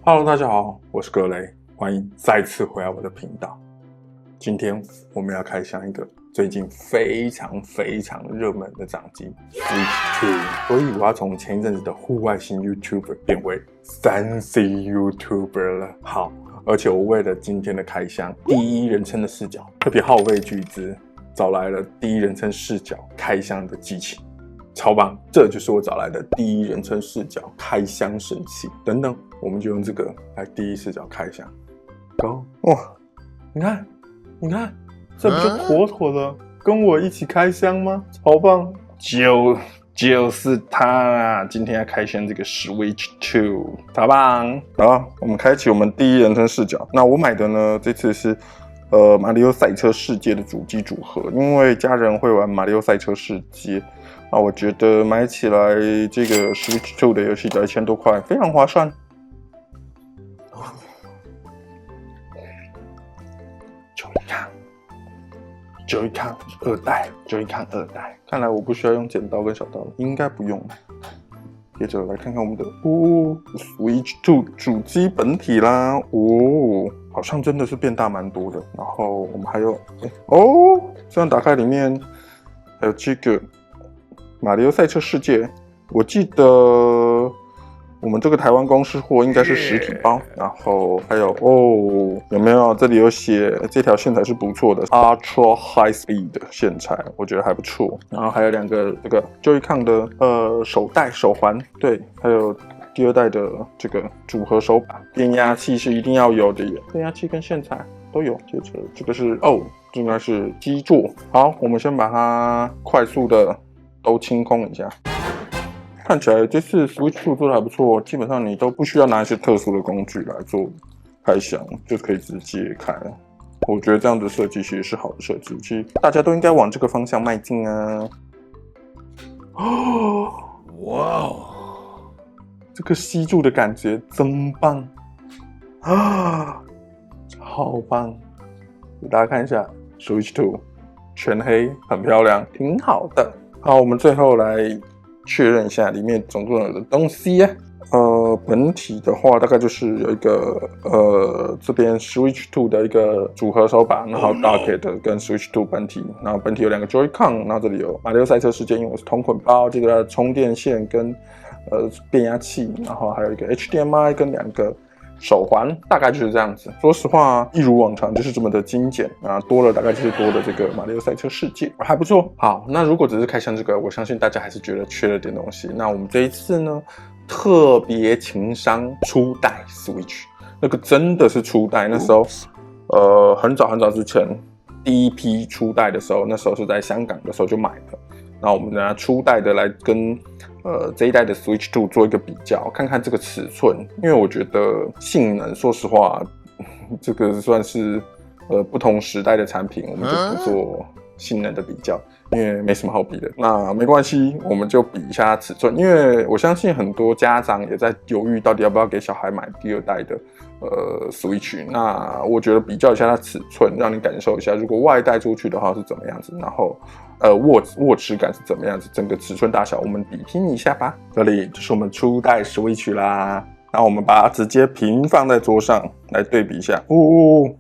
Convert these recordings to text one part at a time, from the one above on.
Hello，大家好，我是格雷，欢迎再次回来我的频道。今天我们要开箱一个最近非常热门的掌机 Switch 2，所以我要从前一阵子的户外型 YouTuber 变为3C YouTuber 了。好，而且我为了今天的开箱，第一人称的视角，特别耗费巨资，找来了第一人称视角开箱的机器。超棒！这就是我找来的第一人称视角开箱神器。等等，我们就用这个来第一视角开箱。Go！ 哇，你看，这不就妥妥的跟我一起开箱吗？超棒！就是它啦！今天要开箱这个 Switch 2，超棒！好，我们开启我们第一人称视角。那我买的呢，这次是马里奥赛车世界的主机组合，因为家人会玩马里奥赛车世界。那我觉得买起来这个 Switch 2的游戏只要1000多块，非常划算。Joy-Con 二代，看来我不需要用剪刀跟小刀了，应该不用。接着来看看我们的Switch 2主机本体啦，好像真的是变大蛮多的。然后我们还有这样打开里面还有这个马里奥赛车世界，我记得我们这个台湾公司货应该是实体包，然后还有有没有？这里有写这条线材是不错的 ，Ultra High Speed 的线材，我觉得还不错。然后还有两个这个 Joy-Con 的手环，对，还有第二代的这个组合手把，变压器是一定要有的耶，变压器跟线材都有。接着这个是这应该是基座。好，我们先把它快速的都清空一下。看起来这次 Switch 2做的还不错，基本上你都不需要拿一些特殊的工具来做开箱，就可以直接开了。我觉得这样的设计其实是好的设计，其实大家都应该往这个方向迈进啊！哇，这个吸住的感觉真棒啊，好棒！给大家看一下 Switch 2，全黑，很漂亮，挺好的。好，我们最后来确认一下里面总共有的东西啊。本体的话大概就是有一个这边 Switch 2的一个组合手把，然后 Docket 跟 Switch 2本体，然后本体有两个 Joy-Con， 然后这里有马里奥赛车世界，因为我是同捆包，这个充电线跟变压器，然后还有一个 HDMI 跟两个手环，大概就是这样子。说实话，一如往常就是这么的精简啊，多了大概就是多的这个马里奥赛车世界，还不错。好，那如果只是开箱这个，我相信大家还是觉得缺了点东西。那我们这一次呢，特别情商初代 Switch， 那个真的是初代，那时候很早之前第一批初代的时候，那时候是在香港的时候就买的。那我们拿初代的来跟这一代的 Switch 2做一个比较，看看这个尺寸，因为我觉得性能，说实话，这个算是不同时代的产品，我们就不做性能的比较，因为没什么好比的。那没关系，我们就比一下尺寸，因为我相信很多家长也在犹豫到底要不要给小孩买第二代的Switch。那我觉得比较一下它尺寸，让你感受一下，如果外带出去的话是怎么样子，然后握持感是怎么样子，整个尺寸大小我们比拼一下吧。这里就是我们初代 Switch 啦，那我们把它直接平放在桌上来对比一下。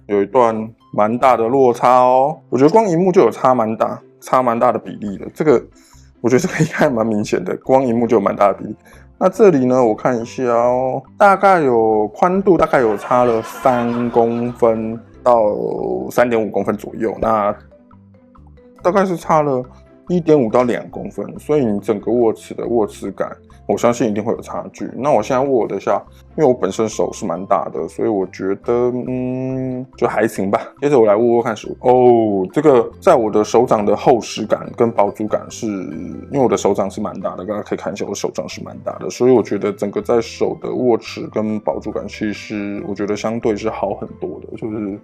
有一段蛮大的落差哦，我觉得光萤幕就有差蛮大的比例的。这个我觉得这个应该蛮明显的，光萤幕就有蛮大的比例。那这里呢，我看一下哦，大概有宽度大概有差了3公分到3.5公分左右，那大概是差了1.5到2公分，所以你整个握持的握持感，我相信一定会有差距。那我现在握的下，因为我本身手是蛮大的，所以我觉得就还行吧。接着我来握握看手，这个在我的手掌的厚实感跟饱足感是，因为我的手掌是蛮大的，大家可以看一下我的手掌是蛮大的，所以我觉得整个在手的握持跟饱足感，其实我觉得相对是好很多的，就是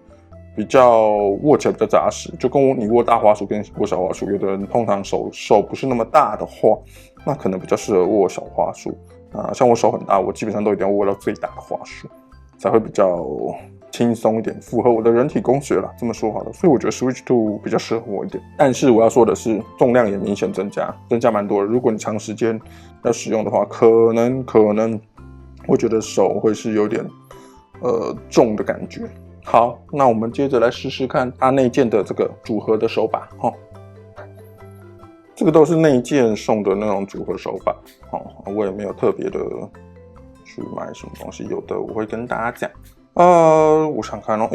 比较握起来比较扎实，就跟你握大滑鼠跟握小滑鼠，有的人通常手不是那么大的话，那可能比较适合握小滑鼠啊。像我手很大，我基本上都一定要握到最大的滑鼠，才会比较轻松一点，符合我的人体工学啦，这么说好了。所以我觉得 Switch 2比较适合我一点。但是我要说的是，重量也明显增加蛮多的。如果你长时间要使用的话，可能我觉得手会是有点重的感觉。好，那我们接着来试试看它内件的这个组合的手把齁。这个都是内件送的那种组合手把齁，我也没有特别的去买什么东西，有的我会跟大家讲。我想看哦，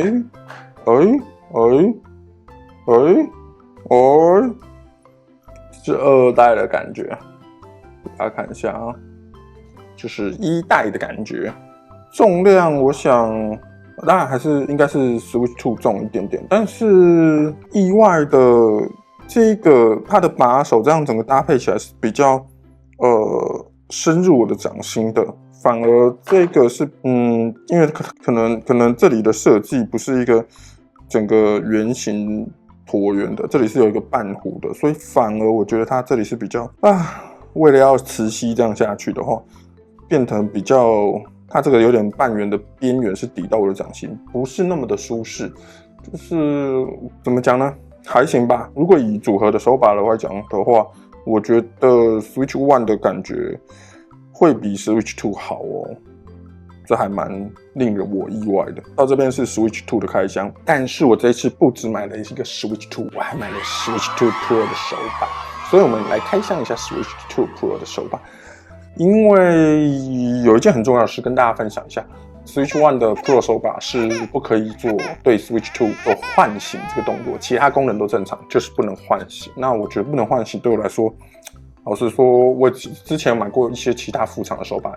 是2代的感觉，给大家看一下啊，就是1代的感觉。重量我想当然还是应该是 Switch 2重一点点，但是意外的这个它的把手这样整个搭配起来是比较深入我的掌心的。反而这个是因为可能这里的设计不是一个整个圆形椭圆的，这里是有一个半弧的，所以反而我觉得它这里是比较为了要磁吸这样下去的话，变成比较它这个有点半圆的边缘是抵到我的掌心，不是那么的舒适。就是怎么讲呢？还行吧。如果以组合的手把来讲的话，我觉得 Switch 1的感觉会比 Switch 2好哦，这还蛮令人我意外的。到这边是 Switch 2的开箱，但是我这一次不只买了一个 Switch 2，我还买了 Switch 2 Pro 的手把，所以我们来开箱一下 Switch 2 Pro 的手把。因为有一件很重要的事跟大家分享一下， Switch 1的 Pro 手把是不可以做对 Switch 2做唤醒这个动作，其他功能都正常，就是不能唤醒。那我觉得不能唤醒对我来说，老实说，我之前买过一些其他副厂的手把，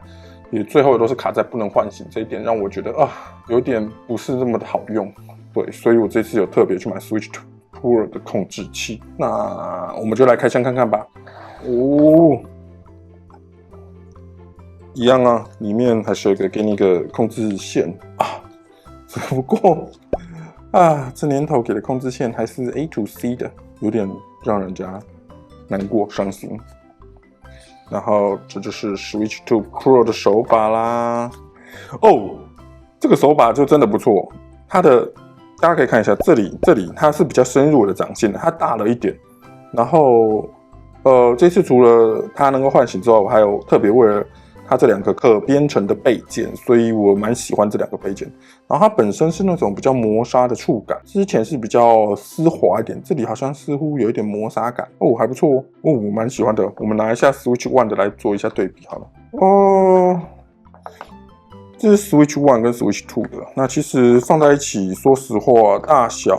也最后都是卡在不能唤醒这一点，让我觉得有点不是那么的好用。对，所以我这次有特别去买 Switch 2 Pro 的控制器。那我们就来开箱看看吧。一样啊，里面还是有给你一个控制线只不过这年头给的控制线还是 A to C 的，有点让人家难过伤心。然后这就是 Switch 2 Pro 的手把啦。这个手把就真的不错，大家可以看一下这里它是比较深入我的掌心的，它大了一点。然后这次除了它能够唤醒之外，我还有特别为了它这2个可编程的备件，所以我蛮喜欢这2个备件。然后它本身是那种比较磨砂的触感，之前是比较丝滑一点，这里好像似乎有一点磨砂感还不错我蛮喜欢的。我们拿一下 Switch 1的来做一下对比好了。这是 Switch 1跟 Switch 2的，那其实放在一起，说实话，大小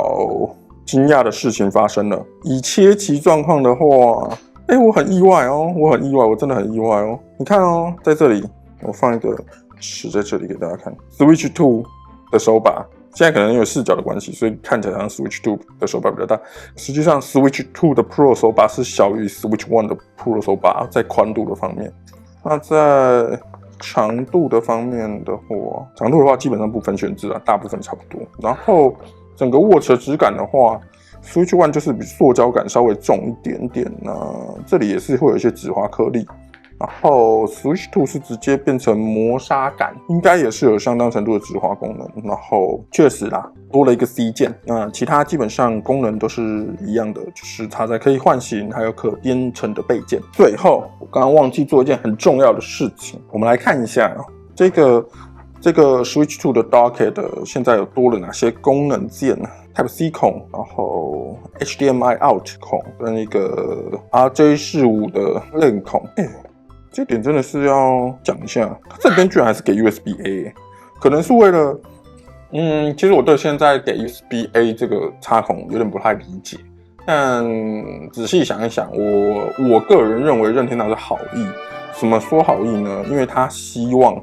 惊讶的事情发生了。以切齐状况的话，我很意外我真的很意外哦。你看在这里，我放一个尺在这里给大家看 ，Switch 2的手把，现在可能因为视角的关系，所以看起来好像 Switch 2的手把比较大。实际上 Switch 2的 Pro 手把是小于 Switch 1的 Pro 手把，在宽度的方面。那在长度的方面的话，基本上不分轩轾大部分差不多。然后整个握持质感的话，Switch 1就是比塑胶感稍微重一点点这里也是会有一些止滑颗粒。然后 Switch 2是直接变成磨砂感，应该也是有相当程度的止滑功能。然后确实啦，多了一个 C 键，其他基本上功能都是一样的，就是它在可以唤醒，还有可编程的备件。最后，我刚刚忘记做一件很重要的事情，我们来看一下这个 Switch 2的 Docket 现在有多了哪些功能键呢？Type C 孔，然后 HDMI out 孔跟一个 RJ45 的 LAN 孔。这点真的是要讲一下，它这边居然还是给 USB-A， 可能是为了，其实我对现在给 USB-A 这个插孔有点不太理解，但仔细想一想，我个人认为任天堂是好意。怎么说好意呢？因为他希望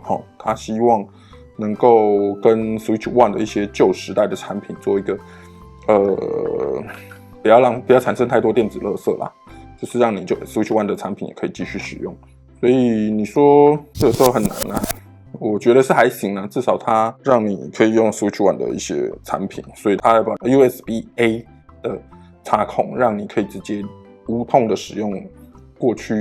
能够跟 Switch 1的一些旧时代的产品做一个，不要产生太多电子垃圾啦，就是让你Switch 1的产品也可以继续使用。所以你说这个时候很难我觉得是还行至少它让你可以用 Switch 1的一些产品，所以它要把 USB-A 的插孔让你可以直接无痛的使用过去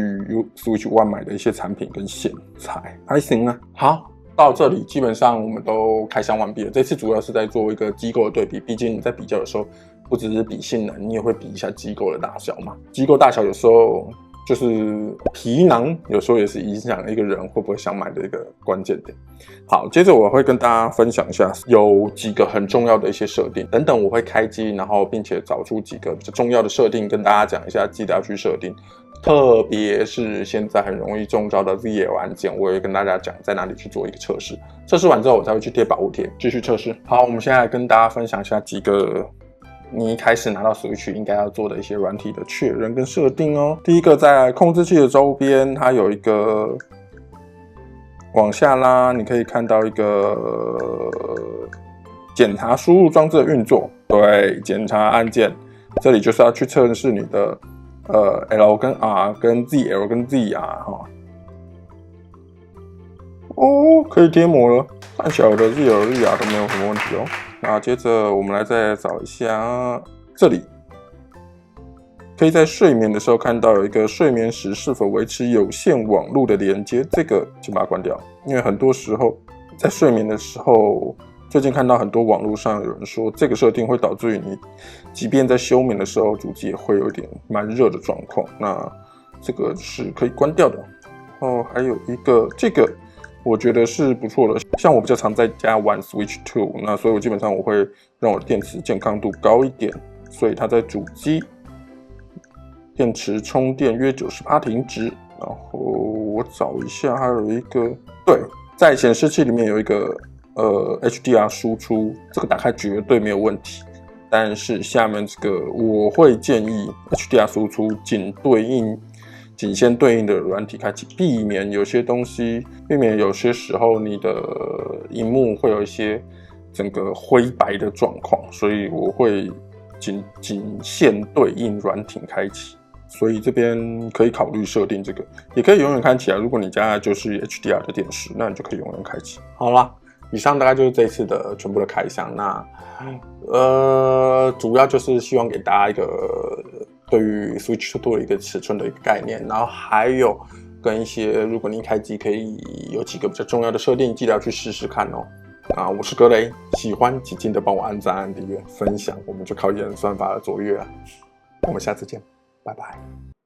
Switch 1买的一些产品跟线材，还行好，到这里基本上我们都开箱完毕了。这次主要是在做一个机构的对比，毕竟你在比较的时候不只是比性能，你也会比一下机构的大小嘛。机构大小有时候就是皮囊有时候也是影响一个人会不会想买的一个关键点。好，接着我会跟大家分享一下有几个很重要的一些设定，等等我会开机，然后并且找出几个比较重要的设定跟大家讲一下，记得要去设定。特别是现在很容易中招的 VL 按键，我也会跟大家讲在哪里去做一个测试。测试完之后，我才会去贴保护贴，继续测试。好，我们现在跟大家分享一下几个你一开始拿到 Switch 应该要做的一些软体的确认跟设定哦。第一个，在控制器的周边，它有一个往下拉，你可以看到一个检查输入装置的运作。对，检查按键，这里就是要去测试你的L 跟 R 跟 ZL 跟 ZR 哈。哦，可以贴膜了，看起来我的 ZL、ZR 都没有什么问题哦。那接着我们来再找一下这里，可以在睡眠的时候看到有一个睡眠时是否维持有线网络的连接，这个请把它关掉，因为很多时候在睡眠的时候，最近看到很多网络上有人说这个设定会导致于你，即便在休眠的时候，主机也会有一点蛮热的状况，那这个是可以关掉的。然后还有一个这个。我觉得是不错的，像我比较常在家玩 Switch 2，那所以我基本上我会让我的电池健康度高一点，所以它在主机电池充电约90%停止。然后我找一下，还有一个对，在显示器里面有一个HDR 输出，这个打开绝对没有问题。但是下面这个我会建议 HDR 输出仅限对应的软体开启，避免有些时候你的萤幕会有一些整个灰白的状况，所以我会仅限对应软体开启。所以这边可以考虑设定这个，也可以永远开启啊。如果你家就是 HDR 的电视，那你就可以永远开启。好啦，以上大概就是这一次的全部的开箱。那主要就是希望给大家一个对于 Switch 2的一个尺寸的一个概念，然后还有跟一些如果你一开机可以有几个比较重要的设定，记得要去试试看哦。我是格雷，喜欢请记得帮我按赞、按订阅、分享，我们就靠演算法的卓越了。我们下次见，拜拜。